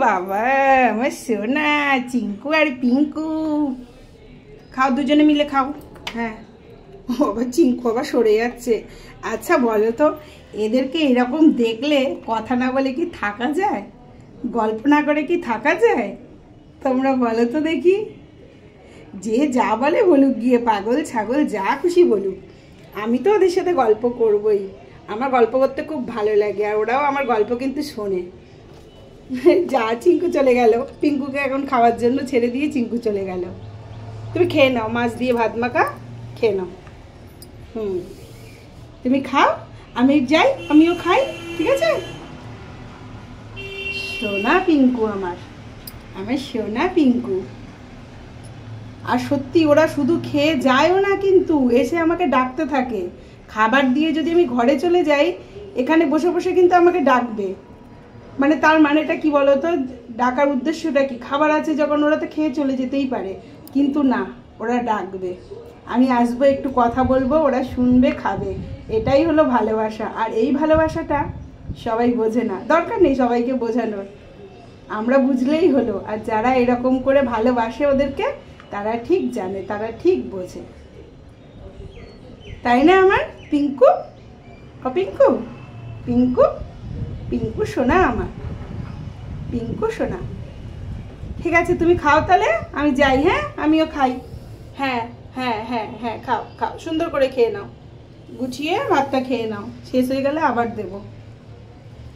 বাবা আমার সোনা চিঙ্কু আর পিঙ্কু, খাও দুজনে মিলে খাও। হ্যাঁ, আবার চিঙ্কু আবার সরে যাচ্ছে। আচ্ছা বলো তো, এদেরকে এরকম দেখলে কথা না বলে কি থাকা যায়? গল্প না করে কি থাকা যায়? তোমরা বলো তো দেখি। যে যা বলে বলুক গিয়ে, পাগল ছাগল যা খুশি বলুক, আমি তো ওদের সাথে গল্প করবই। আমার গল্প করতে খুব ভালো লাগে, আর ওরাও আমার গল্প কিন্তু শোনে। যা, চিঙ্কু চলে গেল। পিঙ্কুকে এখন খাওয়ার জন্য ছেড়ে দিয়ে চিঙ্কু চলে গেল। তুমি খেয়ে নাও, মাছ দিয়ে ভাত মাখা খেয়ে নাও। তুমি খাও, আমি যাই, আমিও খাই, ঠিক আছে? সোনা পিঙ্কু আমার সোনা পিঙ্কু। আর সত্যি ওরা শুধু খেয়ে যায়ও না, কিন্তু এসে আমাকে ডাকতে থাকে। খাবার দিয়ে যদি আমি ঘরে চলে যাই, এখানে বসে বসে কিন্তু আমাকে ডাকবে। মানে তার মানেটা কি বলো তো? ডাকার উদ্দেশ্যটা কি? খাবার আছে যখন, ওরা তো খেয়ে চলে যেতেই পারে, কিন্তু না, ওরা ডাকবে। আমি আসবো, একটু কথা বলবো, ওরা শুনবে, খাবে। এটাই হলো ভালোবাসা। আর এই ভালোবাসাটা সবাই বোঝে না, দরকার নেই সবাইকে বোঝানোর, আমরা বুঝলেই হলো। আর যারা এরকম করে ভালোবাসে ওদেরকে, তারা ঠিক জানে, তারা ঠিক বোঝে। তাই না আমার পিঙ্কু? পিঙ্কু পিঙ্কু পিঙ্কু সোনা আমার, পিঙ্কু সোনা। ঠিক আছে, তুমি খাও তাহলে, আমি যাই। হ্যাঁ, আমিও খাই। হ্যাঁ হ্যাঁ হ্যাঁ হ্যাঁ, খাও খাও, সুন্দর করে খেয়ে নাও, গুছিয়ে ভাতটা খেয়ে নাও, শেষ হয়ে গেলে আবার দেবো।